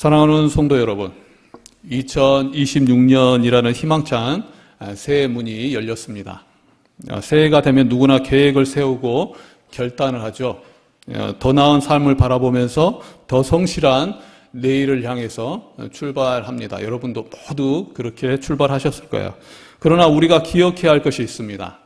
사랑하는 성도 여러분, 2026년이라는 희망찬 새해 문이 열렸습니다. 새해가 되면 누구나 계획을 세우고 결단을 하죠. 더 나은 삶을 바라보면서 더 성실한 내일을 향해서 출발합니다. 여러분도 모두 그렇게 출발하셨을 거예요. 그러나 우리가 기억해야 할 것이 있습니다.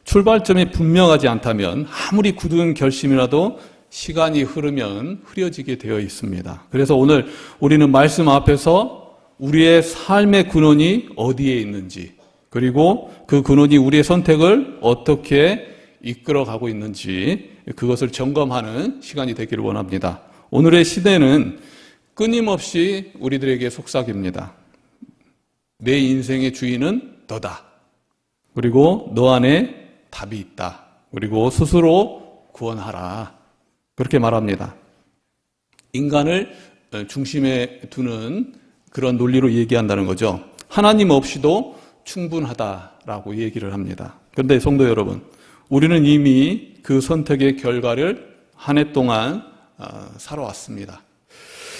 출발점이 분명하지 않다면 아무리 굳은 결심이라도 시간이 흐르면 흐려지게 되어 있습니다. 그래서 오늘 우리는 말씀 앞에서 우리의 삶의 근원이 어디에 있는지, 그리고 그 근원이 우리의 선택을 어떻게 이끌어가고 있는지 그것을 점검하는 시간이 되기를 원합니다. 오늘의 시대는 끊임없이 우리들에게 속삭입니다. 내 인생의 주인은 너다. 그리고 너 안에 답이 있다. 그리고 스스로 구원하라. 그렇게 말합니다. 인간을 중심에 두는 그런 논리로 얘기한다는 거죠. 하나님 없이도 충분하다라고 얘기를 합니다. 그런데 성도 여러분, 우리는 이미 그 선택의 결과를 한 해 동안 살아왔습니다.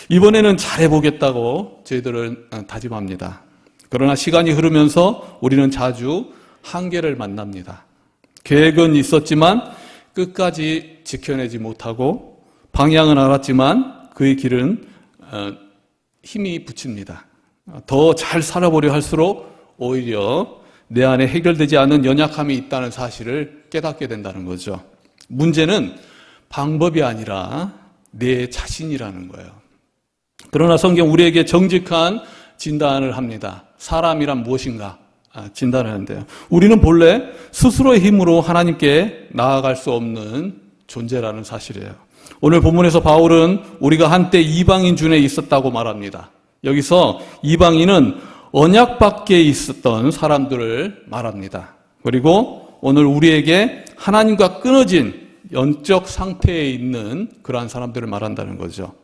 이번에는 잘해보겠다고 저희들은 다짐합니다. 그러나 시간이 흐르면서 우리는 자주 한계를 만납니다. 계획은 있었지만 끝까지 지켜내지 못하고 방향은 알았지만 그의 길은 힘이 붙입니다. 더 잘 살아보려 할수록 오히려 내 안에 해결되지 않는 연약함이 있다는 사실을 깨닫게 된다는 거죠. 문제는 방법이 아니라 내 자신이라는 거예요. 그러나 성경 우리에게 정직한 진단을 합니다. 사람이란 무엇인가? 진단하는데요. 우리는 본래 스스로의 힘으로 하나님께 나아갈 수 없는 존재라는 사실이에요. 오늘 본문에서 바울은 우리가 한때 이방인 중에 있었다고 말합니다. 여기서 이방인은 언약 밖에 있었던 사람들을 말합니다. 그리고 오늘 우리에게 하나님과 끊어진 영적 상태에 있는 그러한 사람들을 말한다는 거죠.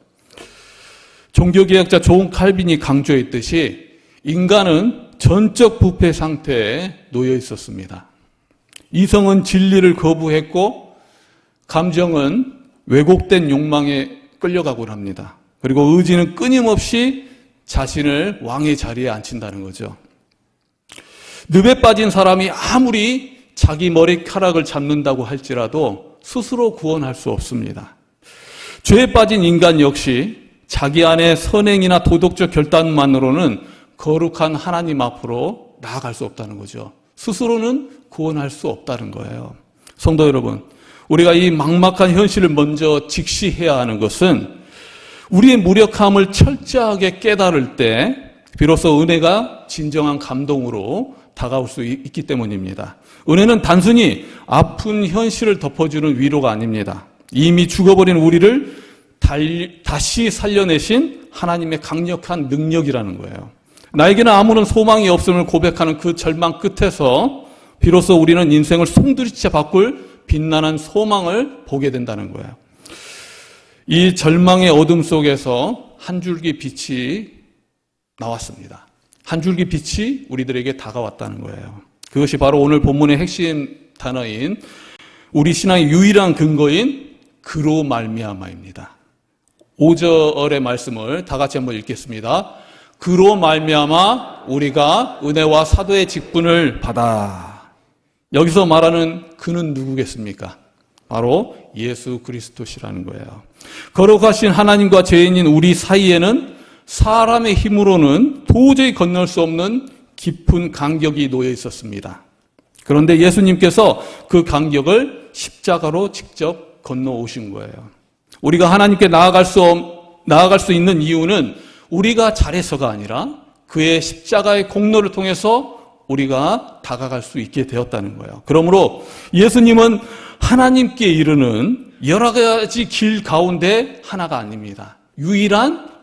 종교개혁자 존 칼빈이 강조했듯이 인간은 전적 부패 상태에 놓여 있었습니다. 이성은 진리를 거부했고 감정은 왜곡된 욕망에 끌려가곤 합니다. 그리고 의지는 끊임없이 자신을 왕의 자리에 앉힌다는 거죠. 늪에 빠진 사람이 아무리 자기 머리카락을 잡는다고 할지라도 스스로 구원할 수 없습니다. 죄에 빠진 인간 역시 자기 안에 선행이나 도덕적 결단만으로는 거룩한 하나님 앞으로 나아갈 수 없다는 거죠. 스스로는 구원할 수 없다는 거예요. 성도 여러분, 우리가 이 막막한 현실을 먼저 직시해야 하는 것은 우리의 무력함을 철저하게 깨달을 때 비로소 은혜가 진정한 감동으로 다가올 수 있기 때문입니다. 은혜는 단순히 아픈 현실을 덮어주는 위로가 아닙니다. 이미 죽어버린 우리를 다시 살려내신 하나님의 강력한 능력이라는 거예요. 나에게는 아무런 소망이 없음을 고백하는 그 절망 끝에서 비로소 우리는 인생을 송두리째 바꿀 빛나는 소망을 보게 된다는 거예요. 이 절망의 어둠 속에서 한 줄기 빛이 나왔습니다. 한 줄기 빛이 우리들에게 다가왔다는 거예요. 그것이 바로 오늘 본문의 핵심 단어인 우리 신앙의 유일한 근거인 그로 말미암아입니다. 5절의 말씀을 다 같이 한번 읽겠습니다. 그로 말미암아 우리가 은혜와 사도의 직분을 받아. 여기서 말하는 그는 누구겠습니까? 바로 예수 그리스도시라는 거예요. 거룩하신 하나님과 죄인인 우리 사이에는 사람의 힘으로는 도저히 건널 수 없는 깊은 간격이 놓여 있었습니다. 그런데 예수님께서 그 간격을 십자가로 직접 건너오신 거예요. 우리가 하나님께 나아갈 수 있는 이유는 우리가 잘해서가 아니라 그의 십자가의 공로를 통해서 우리가 다가갈 수 있게 되었다는 거예요. 그러므로 예수님은 하나님께 이르는 여러 가지 길 가운데 하나가 아닙니다.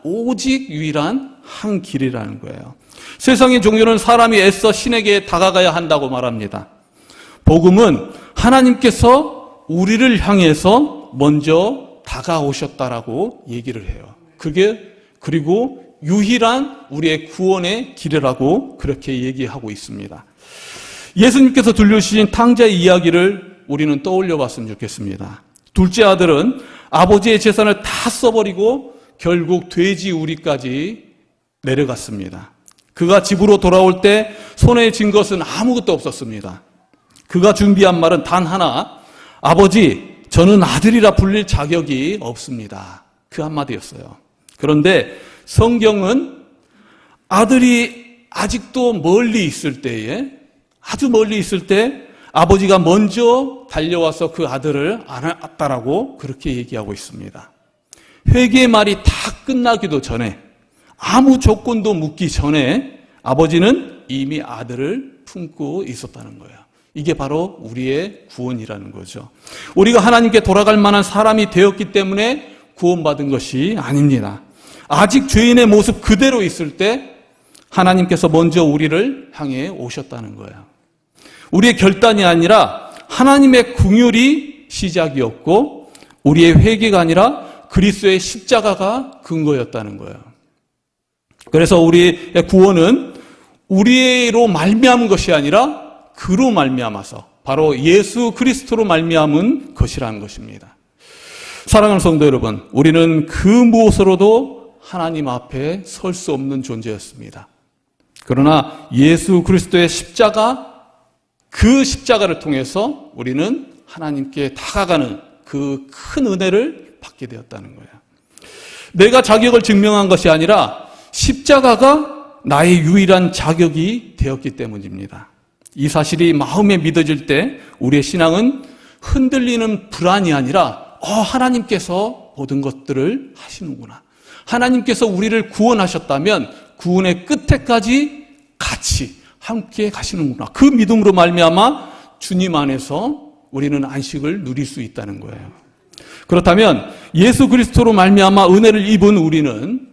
오직 유일한 한 길이라는 거예요. 세상의 종교는 사람이 애써 신에게 다가가야 한다고 말합니다. 복음은 하나님께서 우리를 향해서 먼저 다가오셨다라고 얘기를 해요. 그리고 유일한 우리의 구원의 길이라고 그렇게 얘기하고 있습니다. 예수님께서 들려주신 탕자의 이야기를 우리는 떠올려 봤으면 좋겠습니다. 둘째 아들은 아버지의 재산을 다 써버리고 결국 돼지 우리까지 내려갔습니다. 그가 집으로 돌아올 때 손에 쥔 것은 아무것도 없었습니다. 그가 준비한 말은 단 하나, 아버지, 저는 아들이라 불릴 자격이 없습니다. 그 한마디였어요. 그런데 성경은 아들이 아직도 멀리 있을 때에, 아주 멀리 있을 때 아버지가 먼저 달려와서 그 아들을 안았다라고 그렇게 얘기하고 있습니다. 회개의 말이 다 끝나기도 전에, 아무 조건도 묻기 전에 아버지는 이미 아들을 품고 있었다는 거예요. 이게 바로 우리의 구원이라는 거죠. 우리가 하나님께 돌아갈 만한 사람이 되었기 때문에 구원받은 것이 아닙니다. 아직 죄인의 모습 그대로 있을 때 하나님께서 먼저 우리를 향해 오셨다는 거예요. 우리의 결단이 아니라 하나님의 긍휼이 시작이었고 우리의 회개가 아니라 그리스도의 십자가가 근거였다는 거예요. 그래서 우리의 구원은 우리로 말미암은 것이 아니라 그로 말미암아서 바로 예수 그리스도로 말미암은 것이라는 것입니다. 사랑하는 성도 여러분, 우리는 그 무엇으로도 하나님 앞에 설 수 없는 존재였습니다. 그러나 예수 그리스도의 십자가, 그 십자가를 통해서 우리는 하나님께 다가가는 그 큰 은혜를 받게 되었다는 거예요. 내가 자격을 증명한 것이 아니라 십자가가 나의 유일한 자격이 되었기 때문입니다. 이 사실이 마음에 믿어질 때 우리의 신앙은 흔들리는 불안이 아니라 하나님께서 모든 것들을 하시는구나. 하나님께서 우리를 구원하셨다면 구원의 끝에까지 같이 함께 가시는구나. 그 믿음으로 말미암아 주님 안에서 우리는 안식을 누릴 수 있다는 거예요. 그렇다면 예수 그리스도로 말미암아 은혜를 입은 우리는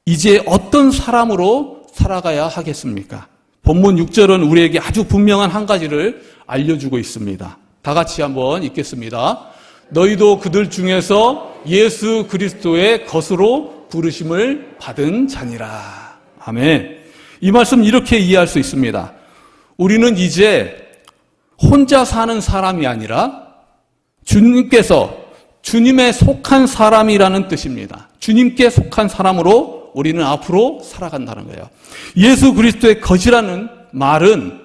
이제 어떤 사람으로 살아가야 하겠습니까? 본문 6절은 우리에게 아주 분명한 한 가지를 알려주고 있습니다. 다 같이 한번 읽겠습니다. 너희도 그들 중에서 예수 그리스도의 것으로 부르심을 받은 자니라. 아멘. 이 말씀 이렇게 이해할 수 있습니다. 우리는 이제 혼자 사는 사람이 아니라 주님께서 주님에 속한 사람이라는 뜻입니다. 주님께 속한 사람으로 우리는 앞으로 살아간다는 거예요. 예수 그리스도의 것이라는 말은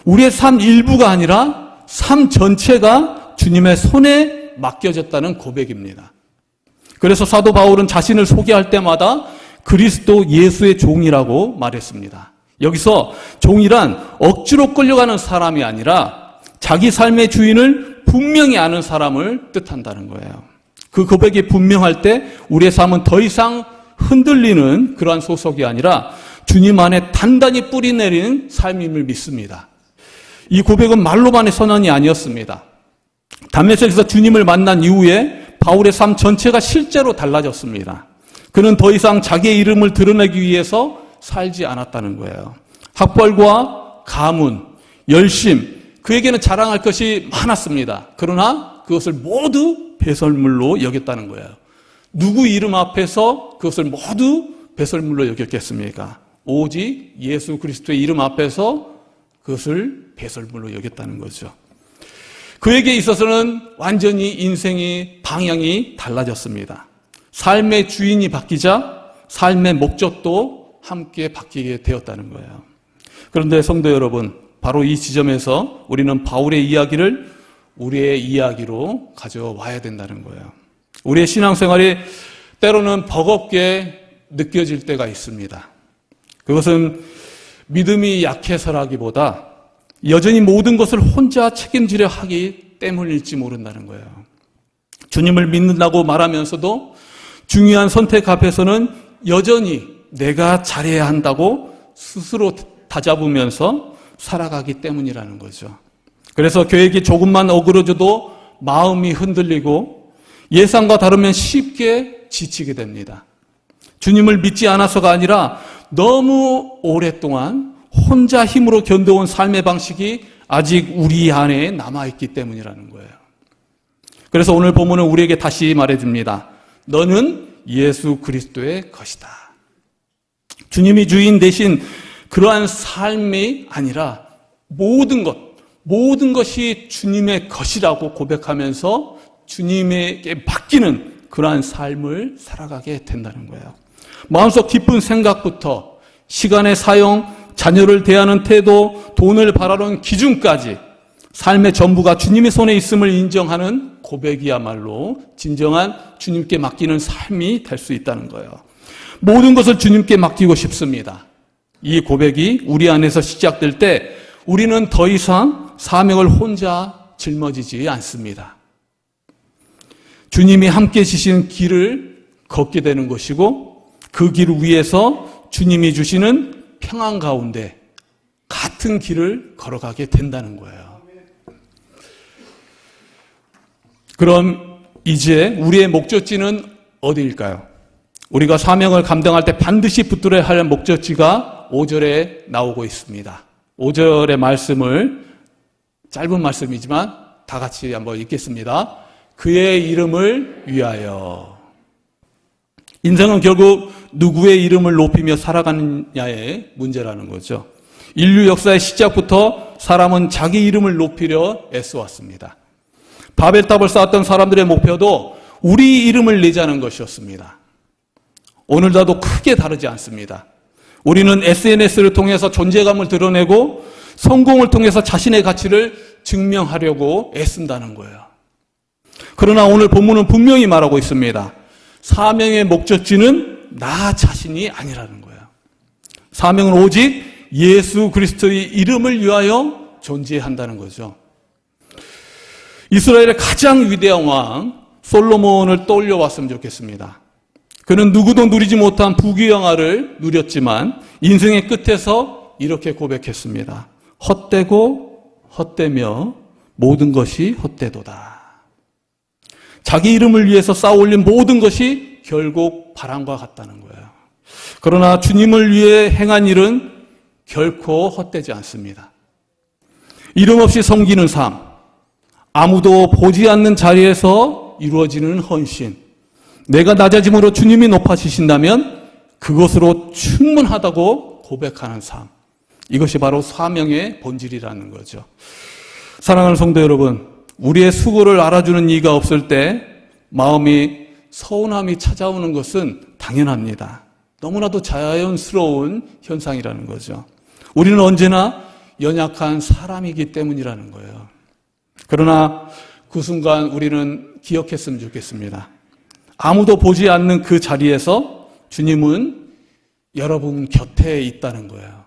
우리의 삶 일부가 아니라 삶 전체가 주님의 손에 맡겨졌다는 고백입니다. 그래서 사도 바울은 자신을 소개할 때마다 그리스도 예수의 종이라고 말했습니다. 여기서 종이란 억지로 끌려가는 사람이 아니라 자기 삶의 주인을 분명히 아는 사람을 뜻한다는 거예요. 그 고백이 분명할 때 우리의 삶은 더 이상 흔들리는 그러한 소속이 아니라 주님 안에 단단히 뿌리 내리는 삶임을 믿습니다. 이 고백은 말로만의 선언이 아니었습니다. 담메색에서 주님을 만난 이후에 바울의 삶 전체가 실제로 달라졌습니다. 그는 더 이상 자기의 이름을 드러내기 위해서 살지 않았다는 거예요. 학벌과 가문, 열심, 그에게는 자랑할 것이 많았습니다. 그러나 그것을 모두 배설물로 여겼다는 거예요. 누구 이름 앞에서 그것을 모두 배설물로 여겼겠습니까? 오직 예수 그리스도의 이름 앞에서 그것을 배설물로 여겼다는 거죠. 그에게 있어서는 완전히 인생의 방향이 달라졌습니다. 삶의 주인이 바뀌자 삶의 목적도 함께 바뀌게 되었다는 거예요. 그런데 성도 여러분, 바로 이 지점에서 우리는 바울의 이야기를 우리의 이야기로 가져와야 된다는 거예요. 우리의 신앙생활이 때로는 버겁게 느껴질 때가 있습니다. 그것은 믿음이 약해서라기보다 여전히 모든 것을 혼자 책임지려 하기 때문일지 모른다는 거예요. 주님을 믿는다고 말하면서도 중요한 선택 앞에서는 여전히 내가 잘해야 한다고 스스로 다잡으면서 살아가기 때문이라는 거죠. 그래서 계획이 조금만 어그러져도 마음이 흔들리고 예상과 다르면 쉽게 지치게 됩니다. 주님을 믿지 않아서가 아니라 너무 오랫동안 혼자 힘으로 견뎌온 삶의 방식이 아직 우리 안에 남아있기 때문이라는 거예요. 그래서 오늘 본문은 우리에게 다시 말해줍니다. 너는 예수 그리스도의 것이다. 주님이 주인 대신 그러한 삶이 아니라 모든 것이 주님의 것이라고 고백하면서 주님에게 맡기는 그러한 삶을 살아가게 된다는 거예요. 마음속 깊은 생각부터 시간의 사용, 자녀를 대하는 태도, 돈을 바라는 기준까지 삶의 전부가 주님의 손에 있음을 인정하는 고백이야말로 진정한 주님께 맡기는 삶이 될 수 있다는 거예요. 모든 것을 주님께 맡기고 싶습니다. 이 고백이 우리 안에서 시작될 때 우리는 더 이상 사명을 혼자 짊어지지 않습니다. 주님이 함께 지시는 길을 걷게 되는 것이고 그 길 위에서 주님이 주시는 평안 가운데 같은 길을 걸어가게 된다는 거예요. 그럼 이제 우리의 목적지는 어디일까요? 우리가 사명을 감당할 때 반드시 붙들어야 할 목적지가 5절에 나오고 있습니다. 5절의 말씀을 짧은 말씀이지만 다 같이 한번 읽겠습니다. 그의 이름을 위하여. 인생은 결국 누구의 이름을 높이며 살아가느냐의 문제라는 거죠. 인류 역사의 시작부터 사람은 자기 이름을 높이려 애써왔습니다. 바벨탑을 쌓았던 사람들의 목표도 우리 이름을 내자는 것이었습니다. 오늘날도 크게 다르지 않습니다. 우리는 SNS를 통해서 존재감을 드러내고 성공을 통해서 자신의 가치를 증명하려고 애쓴다는 거예요. 그러나 오늘 본문은 분명히 말하고 있습니다. 사명의 목적지는 나 자신이 아니라는 거예요. 사명은 오직 예수 그리스도의 이름을 위하여 존재한다는 거죠. 이스라엘의 가장 위대한 왕 솔로몬을 떠올려 봤으면 좋겠습니다. 그는 누구도 누리지 못한 부귀영화를 누렸지만 인생의 끝에서 이렇게 고백했습니다. 헛되고 헛되며 모든 것이 헛되도다. 자기 이름을 위해서 쌓아올린 모든 것이 결국 바람과 같다는 거예요. 그러나 주님을 위해 행한 일은 결코 헛되지 않습니다. 이름 없이 섬기는 삶, 아무도 보지 않는 자리에서 이루어지는 헌신, 내가 낮아짐으로 주님이 높아지신다면 그것으로 충분하다고 고백하는 삶, 이것이 바로 사명의 본질이라는 거죠. 사랑하는 성도 여러분, 우리의 수고를 알아주는 이가 없을 때 마음이 서운함이 찾아오는 것은 당연합니다. 너무나도 자연스러운 현상이라는 거죠. 우리는 언제나 연약한 사람이기 때문이라는 거예요. 그러나 그 순간 우리는 기억했으면 좋겠습니다. 아무도 보지 않는 그 자리에서 주님은 여러분 곁에 있다는 거예요.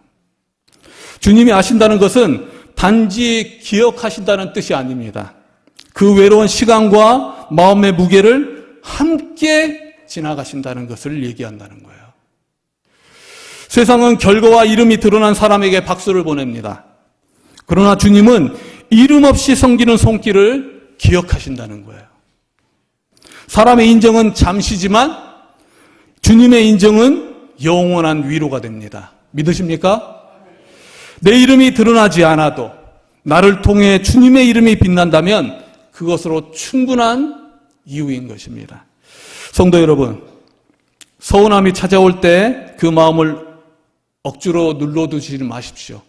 주님이 아신다는 것은 단지 기억하신다는 뜻이 아닙니다. 그 외로운 시간과 마음의 무게를 함께 지나가신다는 것을 얘기한다는 거예요. 세상은 결과와 이름이 드러난 사람에게 박수를 보냅니다. 그러나 주님은 이름 없이 섬기는 손길을 기억하신다는 거예요. 사람의 인정은 잠시지만 주님의 인정은 영원한 위로가 됩니다. 믿으십니까? 내 이름이 드러나지 않아도 나를 통해 주님의 이름이 빛난다면 그것으로 충분한 이유인 것입니다. 성도 여러분, 서운함이 찾아올 때 그 마음을 억지로 눌러두지 마십시오.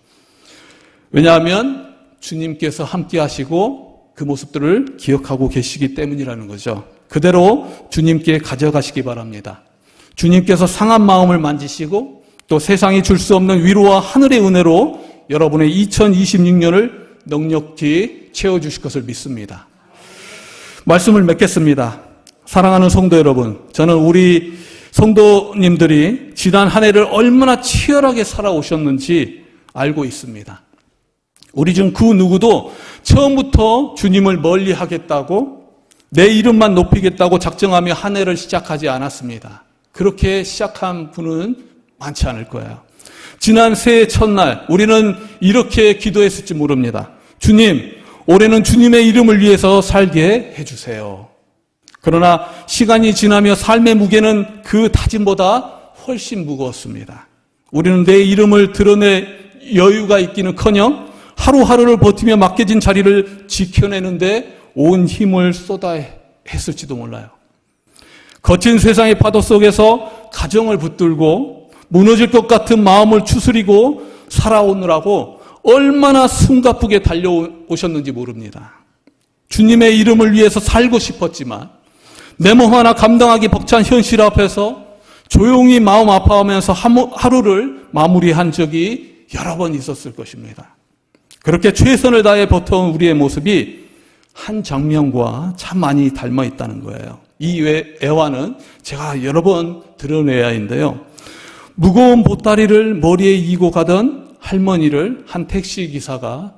왜냐하면 주님께서 함께 하시고 그 모습들을 기억하고 계시기 때문이라는 거죠. 그대로 주님께 가져가시기 바랍니다. 주님께서 상한 마음을 만지시고 또 세상이 줄 수 없는 위로와 하늘의 은혜로 여러분의 2026년을 넉넉히 채워주실 것을 믿습니다. 말씀을 맺겠습니다. 사랑하는 성도 여러분, 저는 우리 성도님들이 지난 한 해를 얼마나 치열하게 살아오셨는지 알고 있습니다. 우리 중 그 누구도 처음부터 주님을 멀리 하겠다고 내 이름만 높이겠다고 작정하며 한 해를 시작하지 않았습니다. 그렇게 시작한 분은 많지 않을 거예요. 지난 새해 첫날 우리는 이렇게 기도했을지 모릅니다. 주님, 올해는 주님의 이름을 위해서 살게 해주세요. 그러나 시간이 지나며 삶의 무게는 그 다짐보다 훨씬 무거웠습니다. 우리는 내 이름을 드러낼 여유가 있기는커녕 하루하루를 버티며 맡겨진 자리를 지켜내는데 온 힘을 쏟아야 했을지도 몰라요. 거친 세상의 파도 속에서 가정을 붙들고 무너질 것 같은 마음을 추스리고 살아오느라고 얼마나 숨가쁘게 달려오셨는지 모릅니다. 주님의 이름을 위해서 살고 싶었지만 내 몸 하나 감당하기 벅찬 현실 앞에서 조용히 마음 아파하면서 하루를 마무리한 적이 여러 번 있었을 것입니다. 그렇게 최선을 다해 버텨온 우리의 모습이 한 장면과 참 많이 닮아 있다는 거예요. 이 애화는 제가 여러 번 들은 애화인데요. 무거운 보따리를 머리에 이고 가던 할머니를 한 택시기사가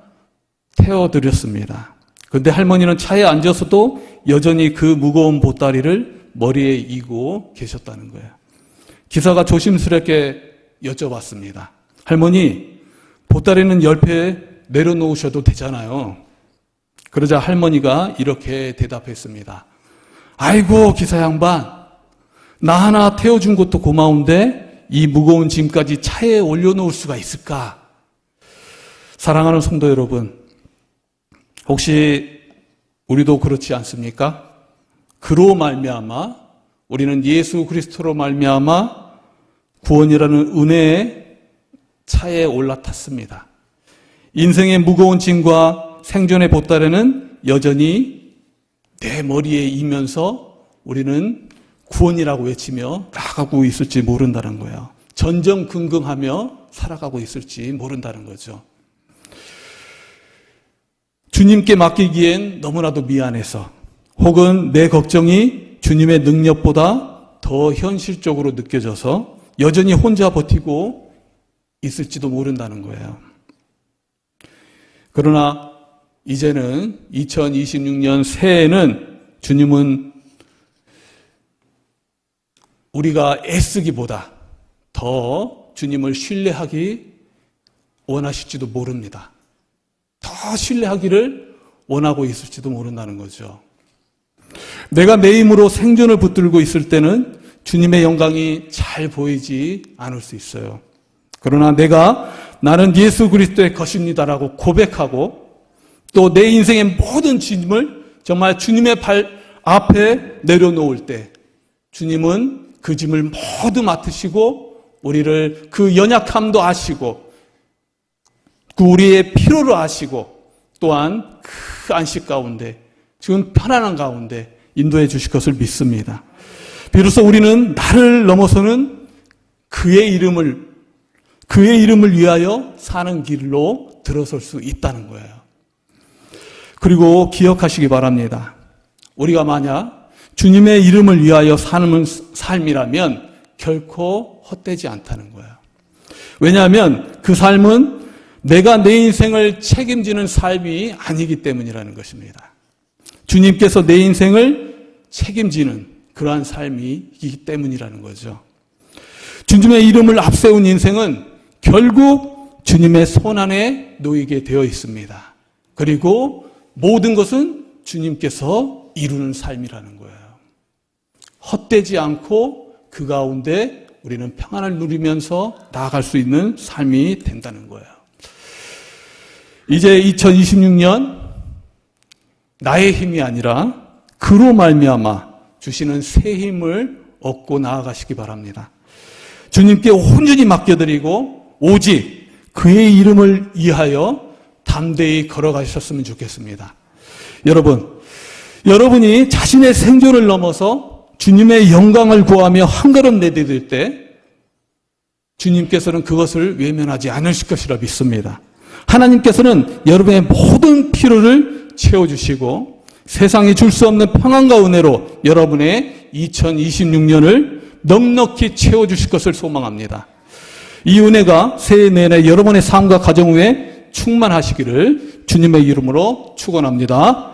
태워드렸습니다. 그런데 할머니는 차에 앉아서도 여전히 그 무거운 보따리를 머리에 이고 계셨다는 거예요. 기사가 조심스럽게 여쭤봤습니다. 할머니, 보따리는 옆에 내려놓으셔도 되잖아요. 그러자 할머니가 이렇게 대답했습니다. 아이고, 기사 양반, 나 하나 태워준 것도 고마운데 이 무거운 짐까지 차에 올려놓을 수가 있을까? 사랑하는 성도 여러분, 혹시 우리도 그렇지 않습니까? 그로 말미암아 우리는 예수 그리스도로 말미암아 구원이라는 은혜의 차에 올라탔습니다. 인생의 무거운 짐과 생존의 보따리는 여전히 내 머리에 이면서 우리는 구원이라고 외치며 나아가고 있을지 모른다는 거예요. 전전긍긍하며 살아가고 있을지 모른다는 거죠. 주님께 맡기기엔 너무나도 미안해서 혹은 내 걱정이 주님의 능력보다 더 현실적으로 느껴져서 여전히 혼자 버티고 있을지도 모른다는 거예요. 그러나 이제는 2026년 새해에는 주님은 우리가 애쓰기보다 더 주님을 신뢰하기 원하실지도 모릅니다. 더 신뢰하기를 원하고 있을지도 모른다는 거죠. 내가 내 힘으로 생존을 붙들고 있을 때는 주님의 영광이 잘 보이지 않을 수 있어요. 그러나 나는 예수 그리스도의 것입니다라고 고백하고 또 내 인생의 모든 짐을 정말 주님의 발 앞에 내려놓을 때 주님은 그 짐을 모두 맡으시고 우리를 그 연약함도 아시고 그 우리의 필요를 아시고 또한 그 안식 가운데 지금 편안한 가운데 인도해 주실 것을 믿습니다. 비로소 우리는 나를 넘어서는 그의 이름을 위하여 사는 길로 들어설 수 있다는 거예요. 그리고 기억하시기 바랍니다. 우리가 만약 주님의 이름을 위하여 사는 삶이라면 결코 헛되지 않다는 거예요. 왜냐하면 그 삶은 내가 내 인생을 책임지는 삶이 아니기 때문이라는 것입니다. 주님께서 내 인생을 책임지는 그러한 삶이기 때문이라는 거죠. 주님의 이름을 앞세운 인생은 결국 주님의 손안에 놓이게 되어 있습니다. 그리고 모든 것은 주님께서 이루는 삶이라는 거예요. 헛되지 않고 그 가운데 우리는 평안을 누리면서 나아갈 수 있는 삶이 된다는 거예요. 이제 2026년 나의 힘이 아니라 그로 말미암아 주시는 새 힘을 얻고 나아가시기 바랍니다. 주님께 온전히 맡겨드리고 오직 그의 이름을 위하여 담대히 걸어가셨으면 좋겠습니다. 여러분이 자신의 생존을 넘어서 주님의 영광을 구하며 한 걸음 내디딜 때 주님께서는 그것을 외면하지 않으실 것이라 믿습니다. 하나님께서는 여러분의 모든 필요를 채워주시고 세상이 줄 수 없는 평안과 은혜로 여러분의 2026년을 넉넉히 채워주실 것을 소망합니다. 이 은혜가 새해 내내 여러분의 삶과 가정 위에 충만하시기를 주님의 이름으로 축원합니다.